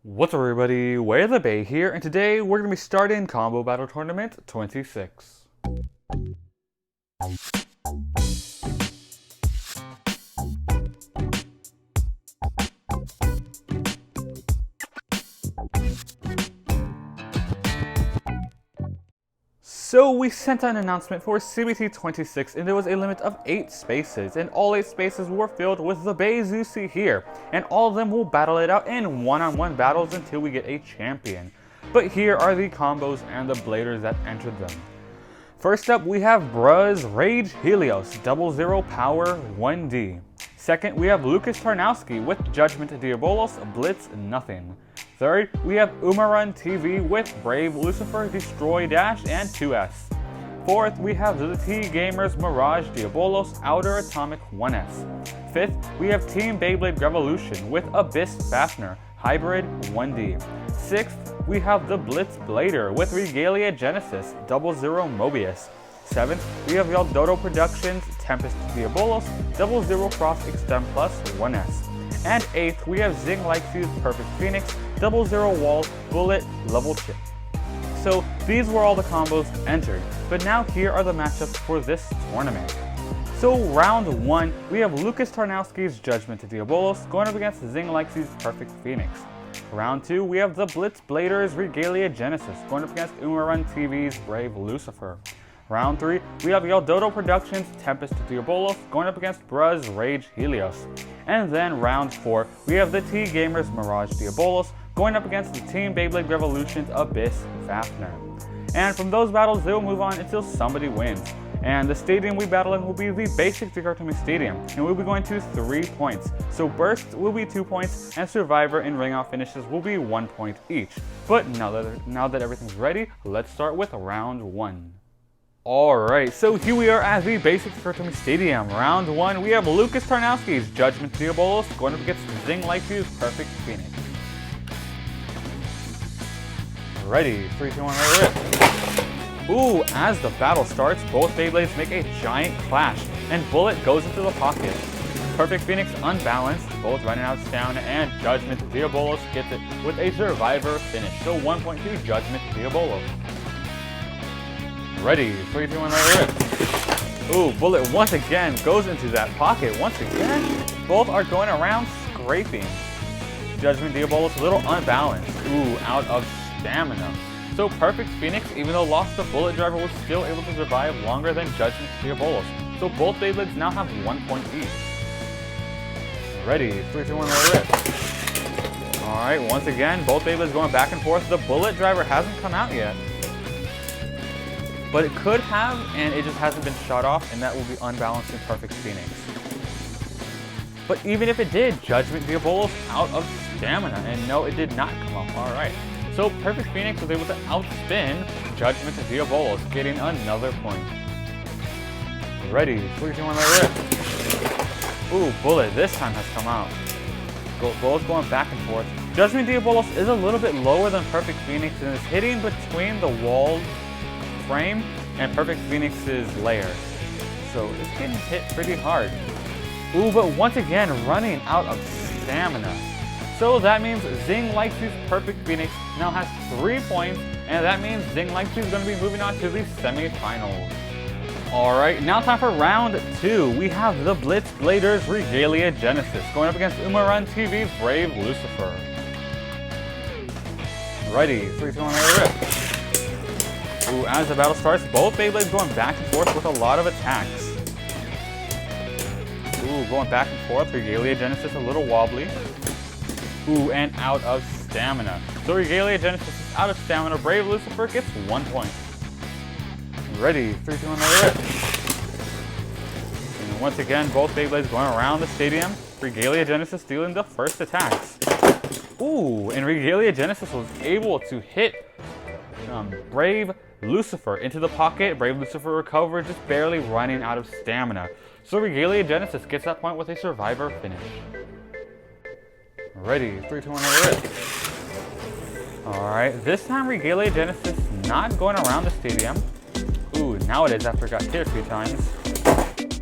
What's up everybody, WayoftheBey here, and today we're going to be starting Combo Battle Tournament 26. So we sent out an announcement for CBT 26 and there was a limit of 8 spaces, and all 8 spaces were filled with the Beys you see here, and all of them will battle it out in one-on-one battles until we get a champion. But here are the combos and the bladers that entered them. First up we have Bruz Rage Helios, 00 power 1D. Second we have Lucas Tarnowski with Judgement Diabolos, Blitz nothing. Third, we have Ummarun TV with Brave Lucifer, Destroy Dash, and 2S. Fourth, we have the T Gamers Mirage Diabolos, Outer Atomic 1S. Fifth, we have Team Beyblade Grevolution with Abyss Fafnir, Hybrid 1D. Sixth, we have the Blitz Blader with Regalia Genesis, 00 Mobius. Seventh, we have Yaldodo Productions, Tempest Diabolos, 00 Frost Xtend Plus 1S. And 8th, we have Xing Fuse Perfect Phoenix, 00 Wall, Bullet, Level Chip. So these were all the combos entered, but now here are the matchups for this tournament. So round 1, we have Lucas Tarnowski's Judgement Diabolos going up against Xing Fuse's Perfect Phoenix. Round 2, we have the Blitz Blader's Regalia Genesis going up against Ummarun TV's Brave Lucifer. Round 3, we have Yaldodo Productions' Tempest Diabolos going up against Bruz Rage Helios. And then round 4, we have the T Gamers Mirage Diabolos going up against the Team Beyblade Grevolution's Abyss Fafnir. And from those battles, they will move on until somebody wins. And the stadium we battle in will be the basic Dichotomy Stadium, and we'll be going to 3 points. So Burst will be 2 points, and Survivor and Ring Off finishes will be 1 point each. But now that everything's ready, let's start with round 1. Alright, so here we are at the basic Dichotomy Stadium. Round 1, we have Lucas Tarnowski's Judgement Diabolos going up against Xing Fuse's Perfect Phoenix. Ready, 3, 2, 1, rip. Ooh, as the battle starts, both Beyblades make a giant clash, and Bullet goes into the pocket. Perfect Phoenix unbalanced, both running out of stamina, and Judgement Diabolos gets it with a Survivor finish. So 1 point to Judgement Diabolos. Ready, 3, 2, 1, rip. Ooh, Bullet once again goes into that pocket. Once again, both are going around scraping. Judgement Diabolos a little unbalanced. Ooh, out of stamina. So Perfect Phoenix, even though lost the Bullet Driver, was still able to survive longer than Judgement Diabolos. So both Beyblades now have 1 point each. Ready, 3, 2, 1, rip. Alright, once again, both Beyblades going back and forth. The Bullet Driver hasn't come out yet. But it could have, and it just hasn't been shot off, and that will be unbalancing Perfect Phoenix. But even if it did, Judgement Diabolos out of stamina, and no, it did not come up. Alright, so Perfect Phoenix was able to outspin Judgement Diabolos, getting another point. Ready, 3, 2, 1, rip. Ooh, Bullet this time has come out. Bullet's going back and forth. Judgement Diabolos is a little bit lower than Perfect Phoenix and is hitting between the wall frame and Perfect Phoenix's layer. So it's getting hit pretty hard. Ooh, but once again running out of stamina. So that means Xing Fuse's Perfect Phoenix now has 3 points, and that means Xing Fuse is going to be moving on to the semifinals. Alright, now time for round 2. We have the Blitz Blader's Regalia Genesis going up against Ummarun TV's Brave Lucifer. Ready, 3, 2, 1, rip. Ooh, as the battle starts, both Beyblades going back and forth with a lot of attacks. Ooh, going back and forth. Regalia Genesis a little wobbly. Ooh, and out of stamina. So Regalia Genesis is out of stamina. Brave Lucifer gets 1 point. Ready, 3, 2, 1, rip. And once again, both Beyblades going around the stadium. Regalia Genesis stealing the first attacks. Ooh, and Regalia Genesis was able to hit Brave Lucifer into the pocket. Brave Lucifer recovered, just barely running out of stamina. So Regalia Genesis gets that point with a Survivor finish. Ready, 3, 2, 1, rip. Alright, this time Regalia Genesis not going around the stadium. Ooh, now it is after it got hit a few times.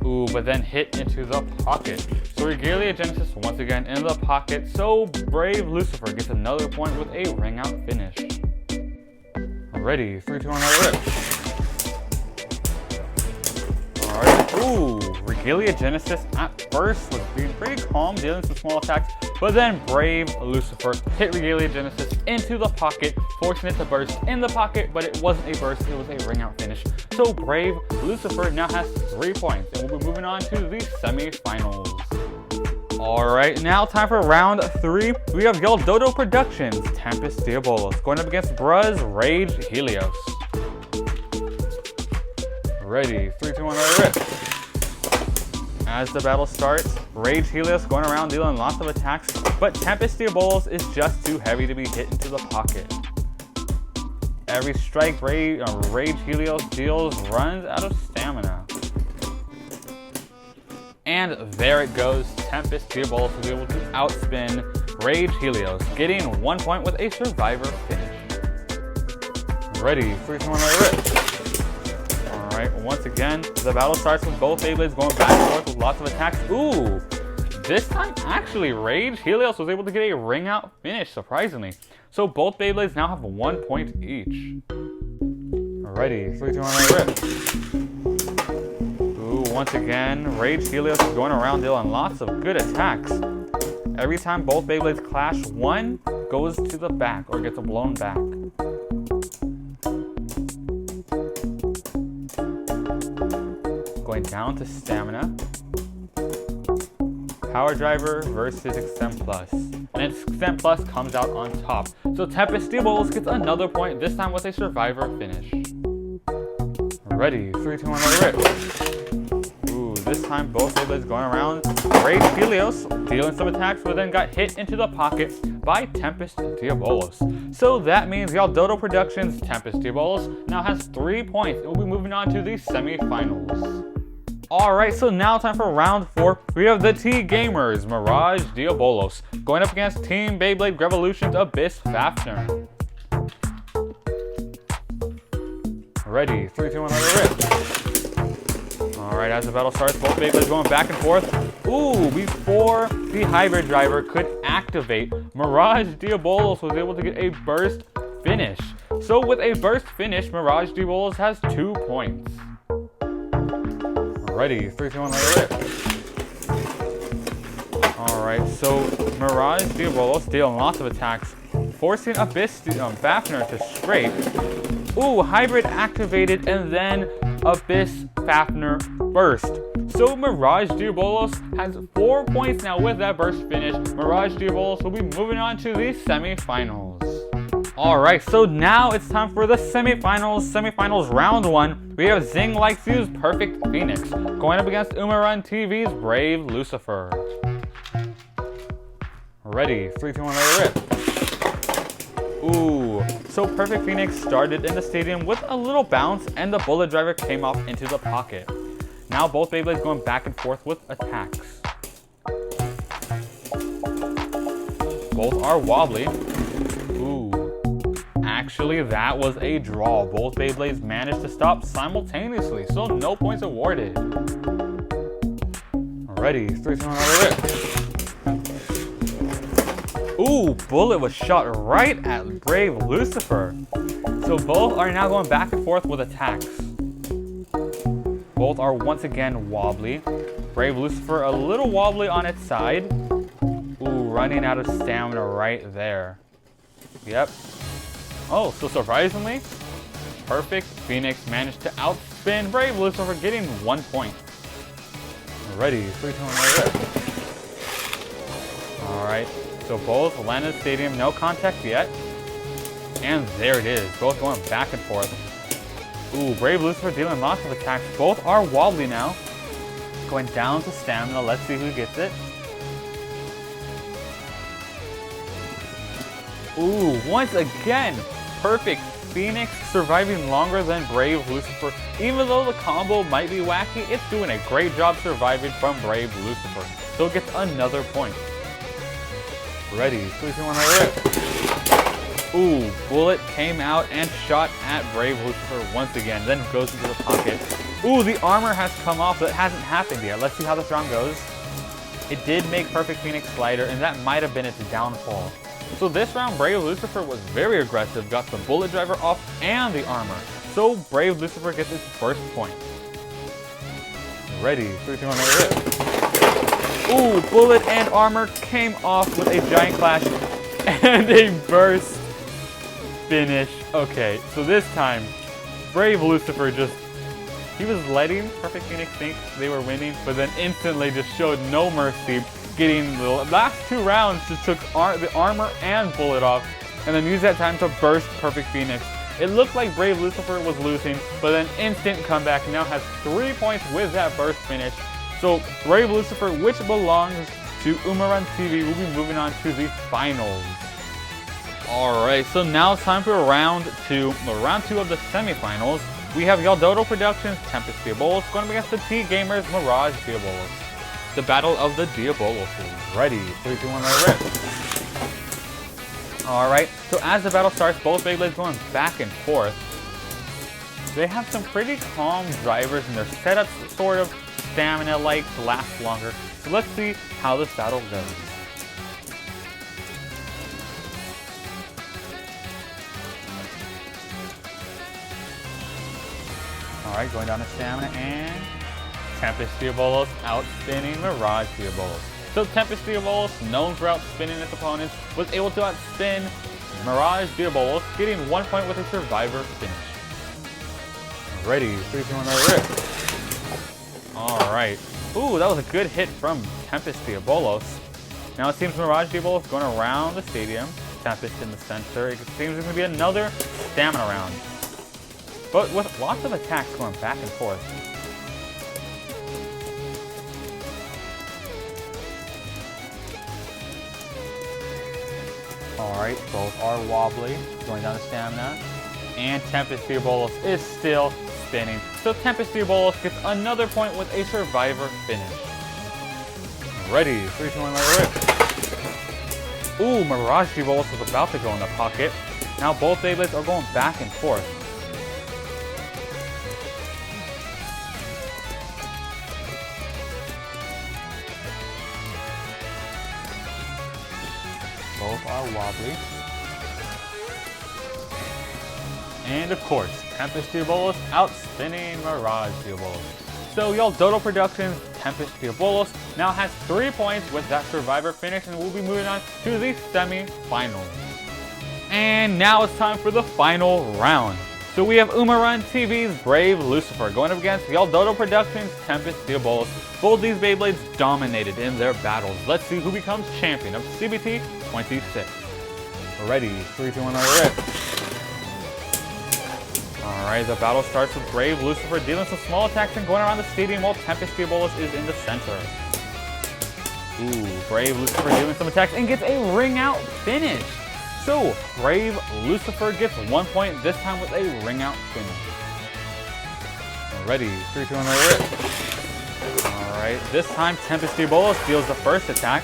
Ooh, Ooh, but then hit into the pocket. So Regalia Genesis once again in the pocket. So Brave Lucifer gets another point with a ring out finish. Ready, 3, 2, 1, let it rip. Alright, ooh, Regalia Genesis at first was being pretty calm, dealing some small attacks, but then Brave Lucifer hit Regalia Genesis into the pocket, forcing it to burst in the pocket, but it wasn't a burst, it was a ring out finish. So Brave Lucifer now has 3 points, and we'll be moving on to the semi-finals. Alright, now time for round 3. We have Dodo Productions, Tempest Diabolos, going up against Bruz Rage Helios. Ready, 3, 2, 1, let it rip. As the battle starts, Rage Helios going around dealing lots of attacks, but Tempest Diabolos is just too heavy to be hit into the pocket. Every strike Rage Helios deals runs out of stamina. And there it goes, Tempest Diabolos will be able to outspin Rage Helios, getting 1 point with a survivor finish. Ready, 3, 2, 1, let it rip. Alright, once again, the battle starts with both Beyblades going back and forth with lots of attacks. Ooh, this time actually Rage Helios was able to get a ring out finish, surprisingly. So both Beyblades now have 1 point each. Ready, 3, 2, 1, let it rip. Ooh, once again, Rage Helios is going around dealing lots of good attacks. Every time both Beyblades clash, one goes to the back or gets blown back. Going down to stamina. Power Driver versus Xtend Plus. And Xtend Plus comes out on top. So Tempest Diabolos gets another point, this time with a survivor finish. Ready, 3, 2, 1, let it rip. Ooh, this time both Beyblades going around. Rage Helios dealing some attacks, but then got hit into the pocket by Tempest Diabolos. So that means Dodo Productions' Tempest Diabolos now has 3 points. It will be moving on to the semi-finals. Alright, so now time for round 4. We have the T-Gamers, Mirage Diabolos, going up against Team Beyblade Grevolution's Abyss Fafnir. Ready, 3, 2, 1, let it rip. Alright, as the battle starts, both Beyblades going back and forth. Ooh, before the hybrid driver could activate, Mirage Diabolos was able to get a burst finish. So with a burst finish, Mirage Diabolos has 2 points. Ready, 3, 2, 1, let it rip. Alright, so Mirage Diabolos dealing lots of attacks, forcing Abyss Fafnir to scrape. Ooh, hybrid activated, and then Abyss Fafnir burst. So Mirage Diabolos has 4 points now with that burst finish. Mirage Diabolos will be moving on to the semi-finals. Alright, so now it's time for the semi-finals. Semi-finals round 1. We have Xing Likes You's Perfect Phoenix going up against Ummarun TV's Brave Lucifer. Ready, 3, 2, 1, let it rip. Ooh, so Perfect Phoenix started in the stadium with a little bounce, and the bullet driver came off into the pocket. Now both Beyblades going back and forth with attacks. Both are wobbly. Ooh, actually that was a draw. Both Beyblades managed to stop simultaneously, so no points awarded. Ready, 3, 2, 1, let it rip. Ooh, bullet was shot right at Brave Lucifer. So both are now going back and forth with attacks. Both are once again wobbly. Brave Lucifer a little wobbly on its side. Ooh, running out of stamina right there. Yep. Oh, so surprisingly, Perfect Phoenix managed to outspin Brave Lucifer, getting 1 point. Ready, 3, 2, 1, let it rip. Alright. So both land in the stadium, no contact yet. And there it is, both going back and forth. Ooh, Brave Lucifer dealing lots of attacks. Both are wobbly now. Going down to stamina, let's see who gets it. Ooh, once again, Perfect Phoenix surviving longer than Brave Lucifer. Even though the combo might be wacky, it's doing a great job surviving from Brave Lucifer. So it gets another point. Ready, 3, 2, 1, let it rip. Ooh, bullet came out and shot at Brave Lucifer once again, then goes into the pocket. Ooh, the armor has come off, but it hasn't happened yet. Let's see how this round goes. It did make Perfect Phoenix Slider, and that might have been its downfall. So this round, Brave Lucifer was very aggressive, got the bullet driver off and the armor. So Brave Lucifer gets its first point. Ready, 3, 2, 1, let it rip. Ooh, bullet and armor came off with a giant clash and a burst finish. Okay, so this time, Brave Lucifer he was letting Perfect Phoenix think they were winning, but then instantly just showed no mercy, getting the last 2 rounds, just took the armor and bullet off, and then used that time to burst Perfect Phoenix. It looked like Brave Lucifer was losing, but then instant comeback, now has 3 points with that burst finish. So Brave Lucifer, which belongs to Ummarun TV, will be moving on to the finals. Alright, so now it's time for round 2 of the semifinals. We have Yaldodo Productions, Tempest Diabolos going up against the T-Gamers, Mirage Diabolos. The battle of the Diabolos. Ready, 3, 2, 1, let it rip. Alright, so as the battle starts, both Beyblades going back and forth. They have some pretty calm drivers and their setups sort of stamina-like to last longer. So let's see how this battle goes. Alright, going down to stamina and Tempest Diabolos outspinning Mirage Diabolos. So Tempest Diabolos, known for outspinning its opponents, was able to outspin Mirage Diabolos, getting 1 point with a survivor finish. Ready, 3, 2, 1, let it rip. Alright. Ooh, that was a good hit from Tempest Diabolos. Now it seems Mirage Diabolos going around the stadium. Tempest in the center. It seems it's going to be another stamina round, but with lots of attacks going back and forth. Alright, both are wobbly, going down to stamina. And Tempest Diabolos is still spinning. So Tempest Diabolos gets another point with a survivor finish. Ready, 3, 2, 1, let it rip. Ooh, Mirage Diabolos was about to go in the pocket. Now both Beyblades are going back and forth. Both are wobbly. And of course, Tempest Diabolos outspinning Mirage Diabolos. So Yaldodo Productions, Tempest Diabolos now has 3 points with that survivor finish, and we'll be moving on to the semi-finals. And now it's time for the final round. So we have Ummarun TV's Brave Lucifer going up against Yaldodo Productions' Tempest Diabolos. Both these Beyblades dominated in their battles. Let's see who becomes champion of CBT 26. Ready, 3, 2, 1, let it rip. Alright, the battle starts with Brave Lucifer dealing some small attacks and going around the stadium while Tempest Diabolos is in the center. Ooh, Brave Lucifer dealing some attacks and gets a ring out finish. So, Brave Lucifer gets 1 point, this time with a ring out finish. Ready, 3, 2, 1, let it rip. Alright, this time Tempest Diabolos deals the first attack.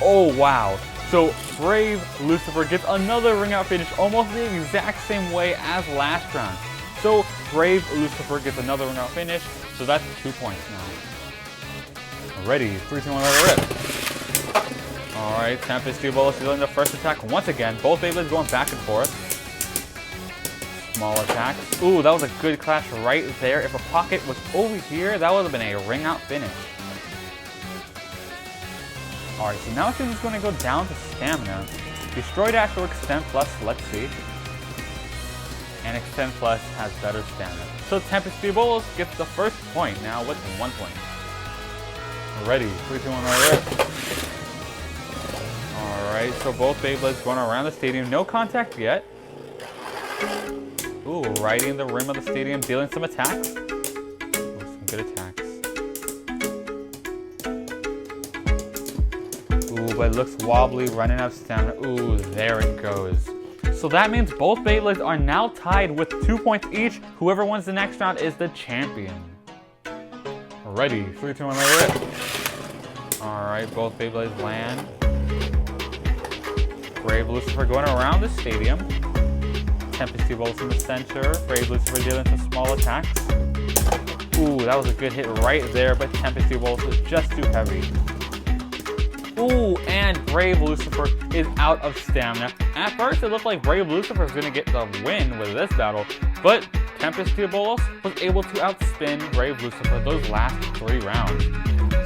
Oh wow. So Brave Lucifer gets another ring out finish almost the exact same way as last round. So Brave Lucifer gets another ring out finish, so that's 2 points now. Ready, 3, 2, 1, let it rip. Alright, Tempest Diabolos dealing the first attack once again. Both Beyblades going back and forth. Small attacks. Ooh, that was a good clash right there. If a pocket was over here, that would have been a ring out finish. Alright, so now it's just going to go down to stamina. Destroy Dash or Xtend Plus, let's see. And Xtend Plus has better stamina. So Tempest Diabolos gets the first point now with 1 point. Ready, 3, 2, 1, let it rip. Alright, so both Beyblades going around the stadium. No contact yet. Ooh, riding the rim of the stadium, dealing some attacks. Ooh, some good attacks. Ooh, but it looks wobbly, running out of stamina. Ooh, there it goes. So that means both Beyblades are now tied with 2 points each. Whoever wins the next round is the champion. Ready, 3, 2, 1, let it rip. Alright, both Beyblades land. Brave Lucifer going around the stadium. Tempest Diabolos in the center. Brave Lucifer dealing some small attacks. Ooh, that was a good hit right there, but Tempest Diabolos was just too heavy. Ooh, and Brave Lucifer is out of stamina. At first, it looked like Brave Lucifer was going to get the win with this battle, but Tempest Diabolos was able to outspin Brave Lucifer those last 3 rounds.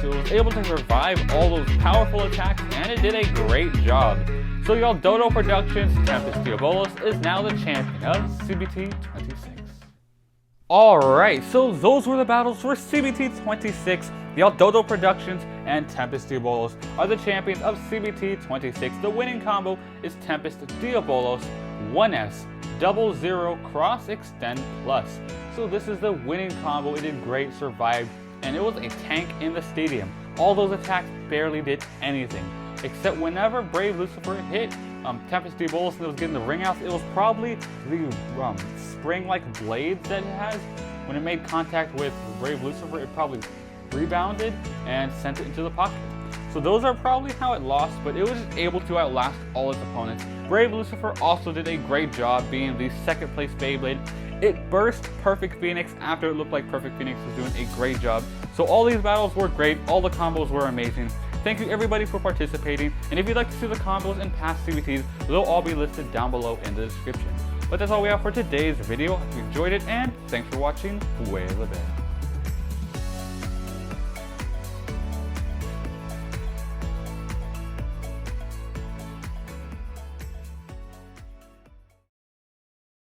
So it was able to survive all those powerful attacks, and it did a great job. So y'all, Dodo Productions' Tempest Diabolos is now the champion of CBT 26. Alright, so those were the battles for CBT 26. Y'all, Dodo Productions and Tempest Diabolos are the champions of CBT 26. The winning combo is Tempest Diabolos 1S 00 Cross Xtend Plus. So this is the winning combo. It did great, survived, and it was a tank in the stadium. All those attacks barely did anything, except whenever Brave Lucifer hit Tempest Diabolos and it was getting the ring outs, it was probably the spring-like blades that it has. When it made contact with Brave Lucifer, it probably rebounded and sent it into the pocket. So those are probably how it lost, but it was just able to outlast all its opponents. Brave Lucifer also did a great job being the second place Beyblade. It burst Perfect Phoenix after it looked like Perfect Phoenix was doing a great job. So all these battles were great, all the combos were amazing. Thank you everybody for participating, and if you'd like to see the combos and past CBTs, they'll all be listed down below in the description. But that's all we have for today's video. Hope you enjoyed it, and thanks for watching WayoftheBey.